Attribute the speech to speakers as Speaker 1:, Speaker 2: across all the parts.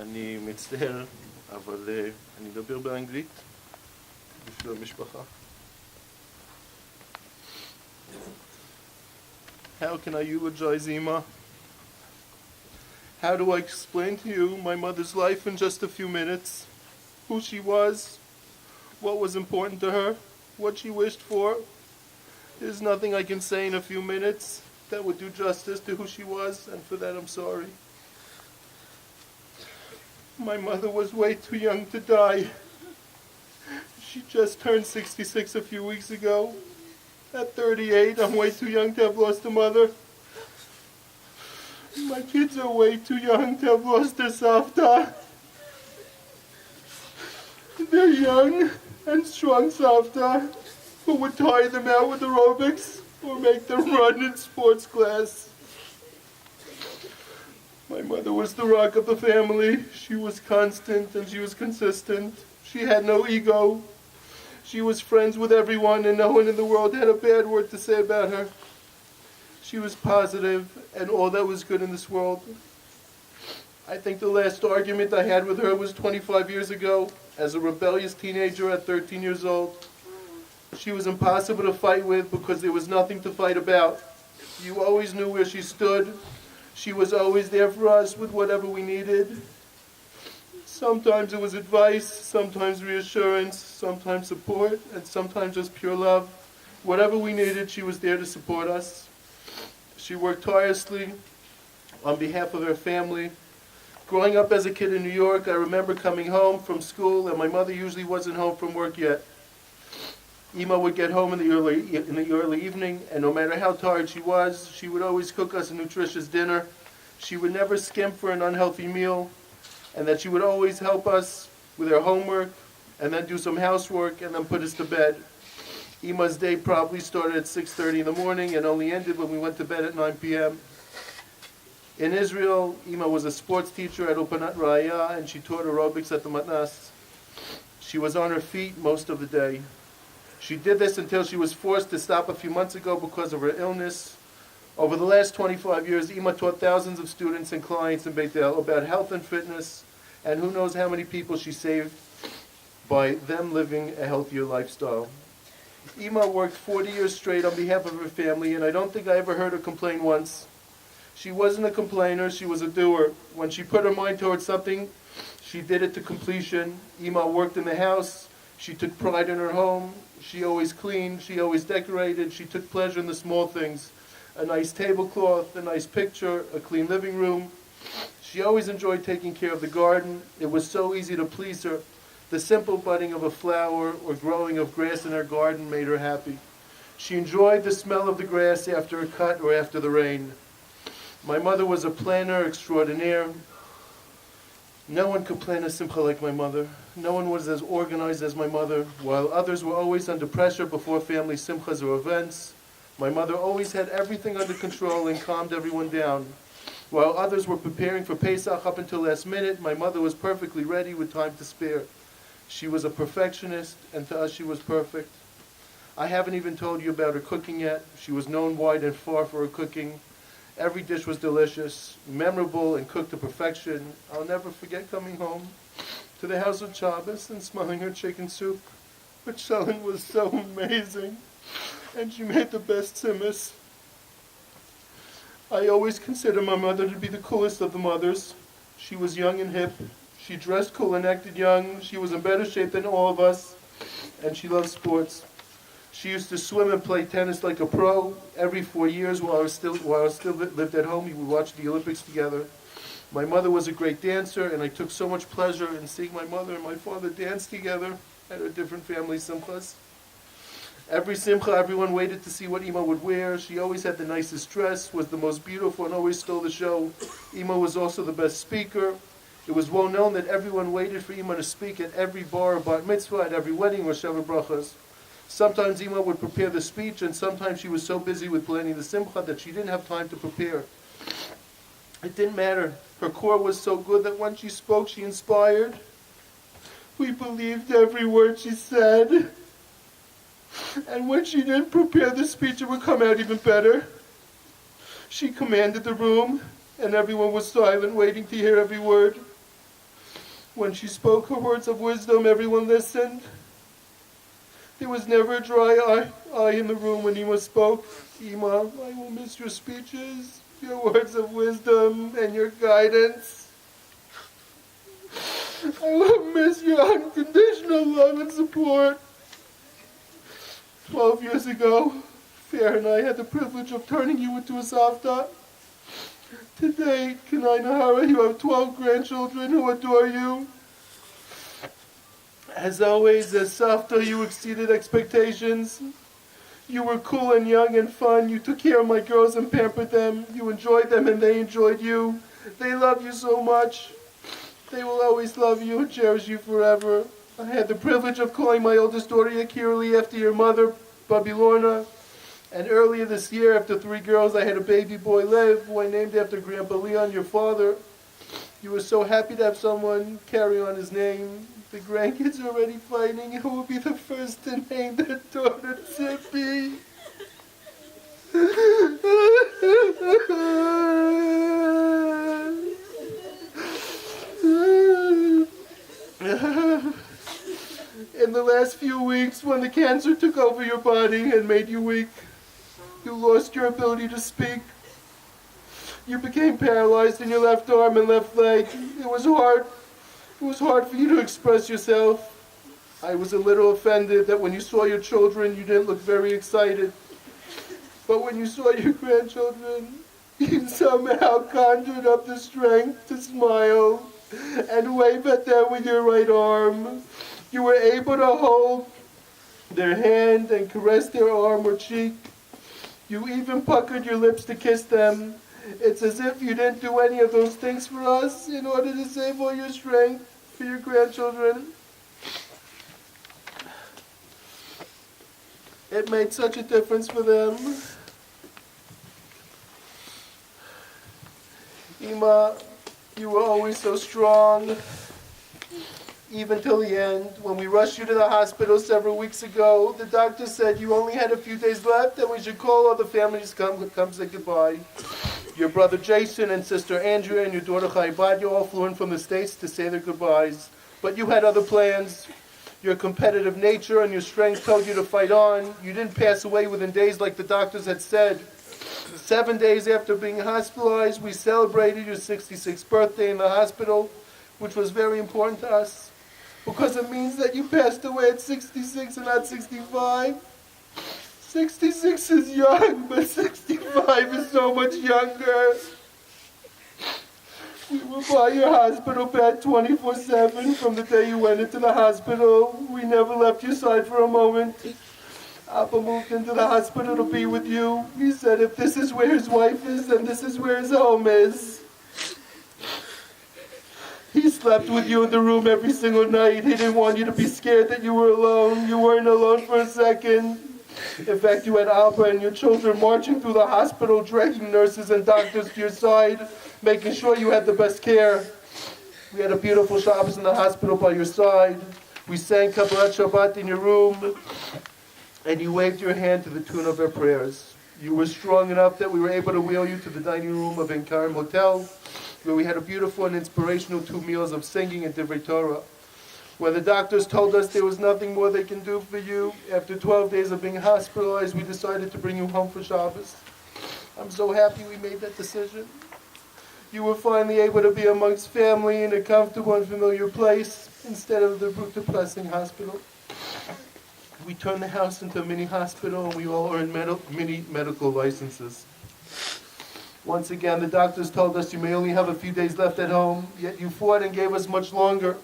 Speaker 1: אני מצטער, אבל אני אדבר באנגלית בשביל המשפחה. How can I eulogize Ima? How do I explain to you my mother's life in just a few minutes? Who she was, what was important to her, what she wished for. There's nothing I can say in a few minutes that would do justice to who she was, and for that I'm sorry. My mother was way too young to die. She just turned 66 a few weeks ago. At 38, I'm way too young to have lost a mother. My kids are way too young to have lost their savta. They're young and strong savta who would tire them out with aerobics or make them run in sports class. My mother was the rock of the family. She was constant and she was consistent. She had no ego. She was friends with everyone and no one in the world had a bad word to say about her. She was positive and all that was good in this world. I think the last argument I had with her was 25 years ago as a rebellious teenager at 13 years old. She was impossible to fight with because there was nothing to fight about. You always knew where she stood. She was always there for us with whatever we needed. Sometimes it was advice, sometimes reassurance, sometimes support, and sometimes just pure love. Whatever we needed, she was there to support us. She worked tirelessly on behalf of her family. Growing up as a kid in New York, I remember coming home from school, and my mother usually wasn't home from work yet. Ima would get home in the early evening, and no matter how tired she was, she would always cook us a nutritious dinner. She would never skimp for an unhealthy meal, and that she would always help us with our homework, and then do some housework, and then put us to bed. Ima's day probably started at 6:30 in the morning and only ended when we went to bed at 9 p.m. In Israel, Ima was a sports teacher at Upanat Raya, and she taught aerobics at the Matnas. She was on her feet most of the day. She did this until she was forced to stop a few months ago because of her illness. Over the last 25 years, Ima taught thousands of students and clients in Beit El about health and fitness, and who knows how many people she saved by them living a healthier lifestyle. Ima worked 40 years straight on behalf of her family, and I don't think I ever heard her complain once. She wasn't a complainer, she was a doer. When she put her mind towards something, she did it to completion. Ima worked in the house, she took pride in her home, she always cleaned, she always decorated, she took pleasure in the small things. A nice tablecloth, a nice picture, a clean living room. She always enjoyed taking care of the garden. It was so easy to please her. The simple budding of a flower or growing of grass in her garden made her happy. She enjoyed the smell of the grass after a cut or after the rain. My mother was a planner extraordinaire. No one could plan a simcha like my mother. No one was as organized as my mother. While others were always under pressure before family simchas or events, my mother always had everything under control and calmed everyone down. While others were preparing for Pesach up until last minute, my mother was perfectly ready with time to spare. She was a perfectionist, and to us she was perfect. I haven't even told you about her cooking yet. She was known wide and far for her cooking. Every dish was delicious, memorable, and cooked to perfection. I'll never forget coming home to the house of Shabbos and smelling her chicken soup, which Shellen was so amazing, and she made the best simmus. I always consider my mother to be the coolest of the mothers. She was young and hip. She dressed cool and acted young. She was in better shape than all of us, and she loved sports. She used to swim and play tennis like a pro. Every 4 years while I still lived at home, we would watch the Olympics together. My mother was a great dancer, and I took so much pleasure in seeing my mother and my father dance together at our different family simchas. Every simcha, everyone waited to see what Ima would wear. She always had the nicest dress, was the most beautiful, and always stole the show. Ima was also the best speaker. It was well known that everyone waited for Ima to speak at every bar or bat mitzvah, at every wedding or Sheva Brachas. Sometimes Ima would prepare the speech, and sometimes she was so busy with planning the simcha that she didn't have time to prepare. It didn't matter. Her core was so good that when she spoke, she inspired. We believed every word she said. And when she didn't prepare the speech, it would come out even better. She commanded the room, and everyone was silent, waiting to hear every word. When she spoke her words of wisdom, everyone listened. There was never a dry eye in the room when Ima spoke. Ima, I will miss your speeches, your words of wisdom, and your guidance. I will miss your unconditional love and support. 12 years ago, Fern and I had the privilege of turning you into a Savta. Today, Kanai Nahara, you have 12 grandchildren who adore you. As always, as Savta, you exceeded expectations. You were cool and young and fun. You took care of my girls and pampered them. You enjoyed them and they enjoyed you. They love you so much. They will always love you and cherish you forever. I had the privilege of calling my oldest daughter Yakirli after your mother, Babi Lorna. And earlier this year, after 3 girls, I had a baby boy, Lev, who I named after Grandpa Leon, your father. You were so happy to have someone carry on his name. The grandkids are already fighting who will be the first to name their daughter Tippy. In the last few weeks, when the cancer took over your body and made you weak, you lost your ability to speak. You became paralyzed in your left arm and left leg. It was hard. It was hard for you to express yourself. I was a little offended that when you saw your children, you didn't look very excited. But when you saw your grandchildren, you somehow conjured up the strength to smile and wave at them with your right arm. You were able to hold their hand and caress their arm or cheek. You even puckered your lips to kiss them. It's as if you didn't do any of those things for us in order to save all your strength for your grandchildren. It made such a difference for them. Ima, you were always so strong, even till the end. When we rushed you to the hospital several weeks ago, the doctor said you only had a few days left and we should call all the families to come say goodbye. Your brother Jason and sister Andrea and your daughter Chaibadya all flew in from the States to say their goodbyes. But you had other plans. Your competitive nature and your strength told you to fight on. You didn't pass away within days like the doctors had said. 7 days after being hospitalized, we celebrated your 66th birthday in the hospital, which was very important to us, because it means that you passed away at 66 and not 65. 66 is young, but 65 is so much younger. We were by your hospital bed 24/7 from the day you went into the hospital. We never left your side for a moment. Abba moved into the hospital to be with you. He said if this is where his wife is, then this is where his home is. He slept with you in the room every single night. He didn't want you to be scared that you were alone. You weren't alone for a second. In fact, you had Alba and your children marching through the hospital, dragging nurses and doctors to your side, making sure you had the best care. We had a beautiful Shabbos in the hospital by your side. We sang Kabbalat Shabbat in your room, and you waved your hand to the tune of our prayers. You were strong enough that we were able to wheel you to the dining room of Enkarim Hotel, where we had a beautiful and inspirational 2 meals of singing and Divrei Torah. When the doctors told us there was nothing more they can do for you, after 12 days of being hospitalized, we decided to bring you home for Shabbos. I'm so happy we made that decision. You were finally able to be amongst family in a comfortable and familiar place instead of the depressing hospital. We turned the house into a mini hospital and we all earned mini medical licenses. Once again, the doctors told us you may only have a few days left at home, yet you fought and gave us much longer.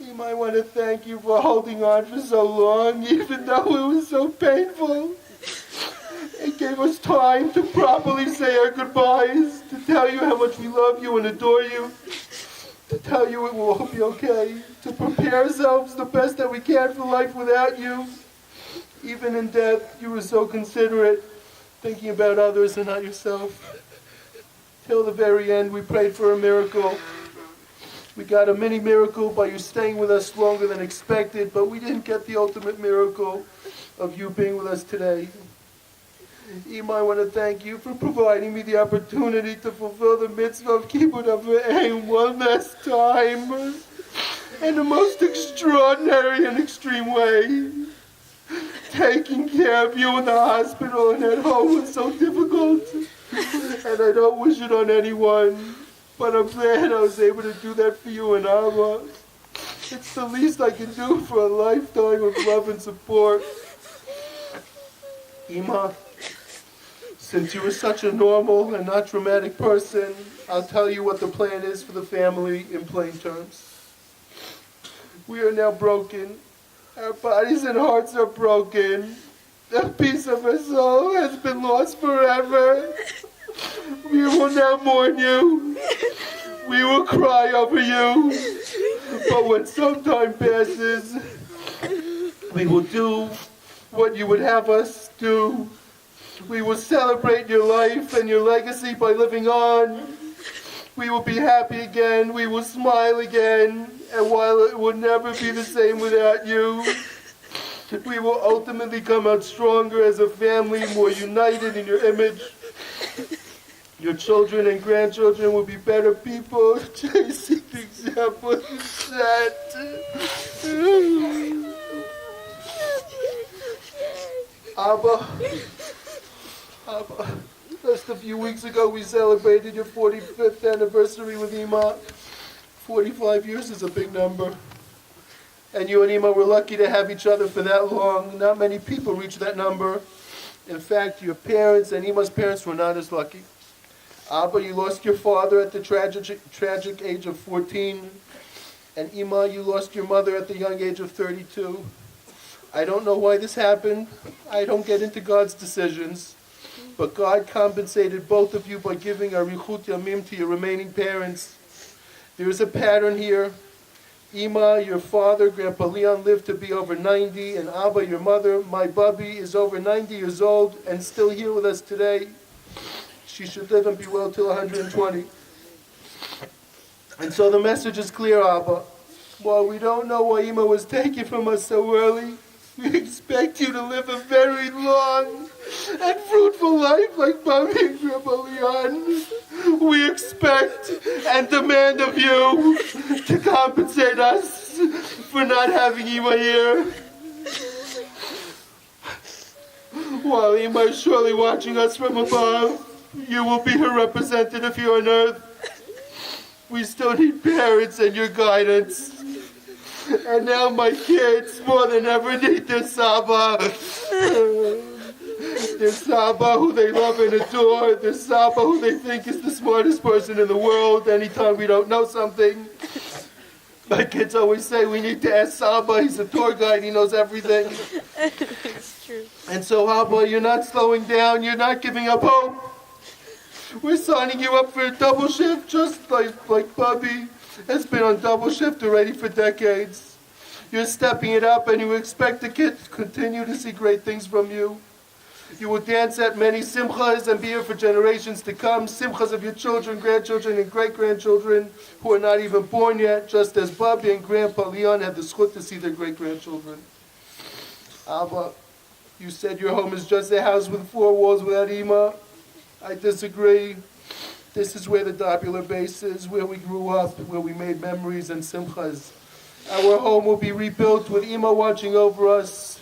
Speaker 1: You might want to thank you for holding on for so long, even though it was so painful. It gave us time to properly say our goodbyes, to tell you how much we love you and adore you, to tell you it will all be okay, to prepare ourselves the best that we can for life without you. Even in death, you were so considerate, thinking about others and not yourself. Till the very end, we prayed for a miracle. We got a mini miracle by you staying with us longer than expected, but we didn't get the ultimate miracle of you being with us today. Ima, I want to thank you for providing me the opportunity to fulfill the mitzvah of Kibbut Avraham one last time. in the most extraordinary and extreme way. Taking care of you in the hospital and at home was so difficult, and I don't wish it on anyone, but I'm glad I was able to do that for you and Abba. It's the least I can do for a lifetime of love and support. Ima, since you are such a normal and not dramatic person, I'll tell you what the plan is for the family in plain terms. We are now broken. Our bodies and hearts are broken. A piece of our soul has been lost forever. We will now mourn you. We will cry over you. But when some time passes, we will do what you would have us do. We will celebrate your life and your legacy by living on. We will be happy again. We will smile again. And while it will never be the same without you, we will ultimately come out stronger as a family, more united in your image. Your children and grandchildren will be better people, chasing the example you set. Abba, just a few weeks ago we celebrated your 45th anniversary with Ima. 45 years is a big number. And you and Ima were lucky to have each other for that long. Not many people reach that number. In fact, your parents and Ima's parents were not as lucky. Abba, you lost your father at the tragic age of 14. And Ima, you lost your mother at the young age of 32. I don't know why this happened. I don't get into God's decisions. But God compensated both of you by giving arichut yamim to your remaining parents. There is a pattern here. Ima, your father, Grandpa Leon, lived to be over 90, and Abba, your mother, my Bubby, is over 90 years old and still here with us today. She should live and be well till 120. And so the message is clear, Abba. While we don't know why Ima was taken from us so early, we expect you to live a very long and fruitful life like Bubby and Grandpa Leon. We expect and demand of you to compensate us for not having Ima here. While Ima is surely watching us from above, you will be her representative here on earth. We still need parents and your guidance. And now my kids more than ever need their Saba. Their Saba who they love and adore. Their Saba who they think is the smartest person in the world anytime we don't know something. My kids always say we need to ask Saba. He's a tour guide. He knows everything.
Speaker 2: It's true.
Speaker 1: And so, Abba, you're not slowing down. You're not giving up hope. We're signing you up for a double shift just like Bubby has been on double shift already for decades. You're stepping it up and you expect the kids to continue to see great things from you. You will dance at many simchas and be here for generations to come, simchas of your children, grandchildren, and great-grandchildren who are not even born yet, just as Bubby and Grandpa Leon had the schut to see their great-grandchildren. Abba, you said your home is just a house with four walls without Ima. I disagree. This is where the Dobuler base is, where we grew up, where we made memories and simchas. Our home will be rebuilt with Ima watching over us,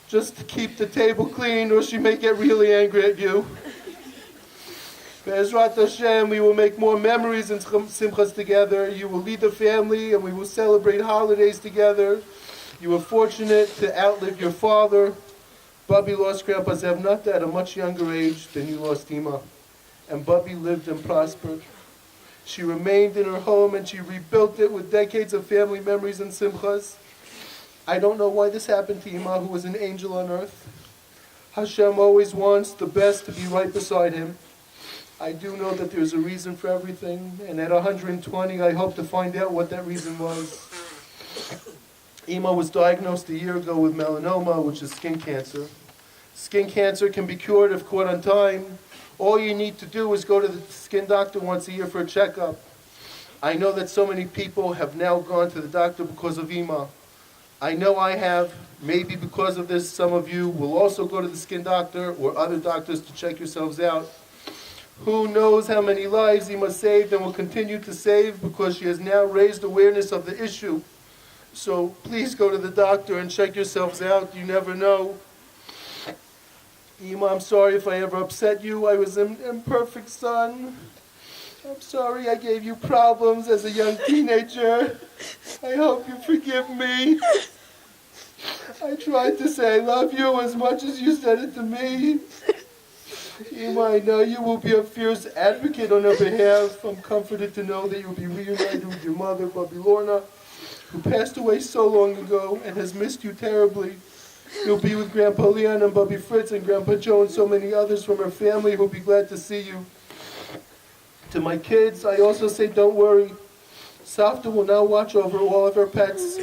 Speaker 1: just to keep the table clean, or she may get really angry at you. Be'ezrat Hashem, we will make more memories and simchas together. You will lead the family, and we will celebrate holidays together. You were fortunate to outlive your father. Bubby lost Grandpa Zevnat at a much younger age than you lost Ima. And Bubby lived and prospered. She remained in her home and she rebuilt it with decades of family memories and simchas. I don't know why this happened to Ima, who was an angel on earth. Hashem always wants the best to be right beside him. I do know that there's a reason for everything, and at 120 I hope to find out what that reason was. Ima was diagnosed a year ago with melanoma, which is skin cancer. Skin cancer can be cured if caught on time. All you need to do is go to the skin doctor once a year for a checkup. I know that so many people have now gone to the doctor because of Ima. I know I have. Maybe because of this, some of you will also go to the skin doctor or other doctors to check yourselves out. Who knows how many lives Ima saved and will continue to save because she has now raised awareness of the issue. So please go to the doctor and check yourselves out. You never know. Ima, I'm sorry if I ever upset you. I was an imperfect son. I'm sorry I gave you problems as a young teenager. I hope you forgive me. I tried to say I love you as much as you said it to me. Ima, I know you will be a fierce advocate on our behalf. I'm comforted to know that you'll be reunited with your mother, Bobby Lorna, who passed away so long ago and has missed you terribly. You'll be with Grandpa Leon and Bubby Fritz and Grandpa Joe and so many others from her family who'll be glad to see you. To my kids, I also say don't worry. Safta will now watch over all of her pets.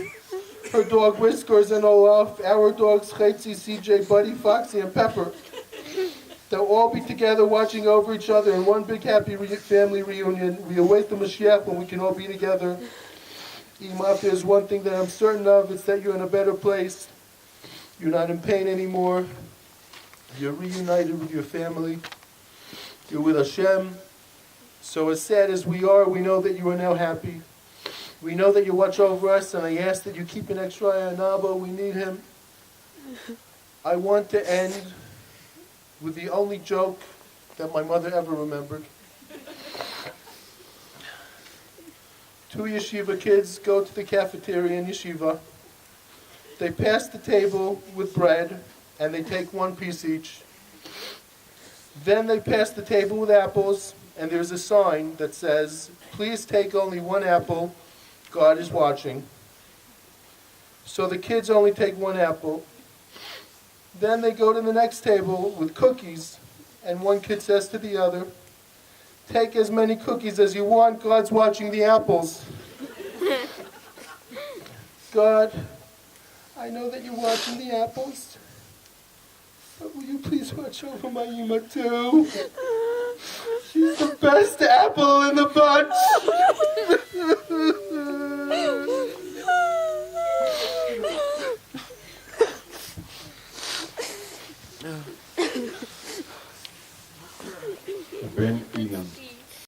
Speaker 1: Her dog Whiskers and Olaf, our dogs Chetzi, CJ, Buddy, Foxy, and Pepper. They'll all be together watching over each other in one big happy family reunion. We await the Mashiach when we can all be together. Ima, if there's one thing that I'm certain of, it's that you're in a better place. You're not in pain anymore. You're reunited with your family. You're with Hashem. So as sad as we are, we know that you are now happy. We know that you watch over us, and I ask that you keep an extra eye on Abba. We need him. I want to end with the only joke that my mother ever remembered. Two yeshiva kids go to the cafeteria in yeshiva. They pass the table with bread, and they take one piece each. Then they pass the table with apples, and there's a sign that says, "Please take only one apple, God is watching." So the kids only take one apple. Then they go to the next table with cookies, and one kid says to the other, "Take as many cookies as you want, God's watching the apples." God, I know that you're watching the apples, but will you please watch over my Ima too? She's the best apple in the bunch.
Speaker 3: Ben Ilan.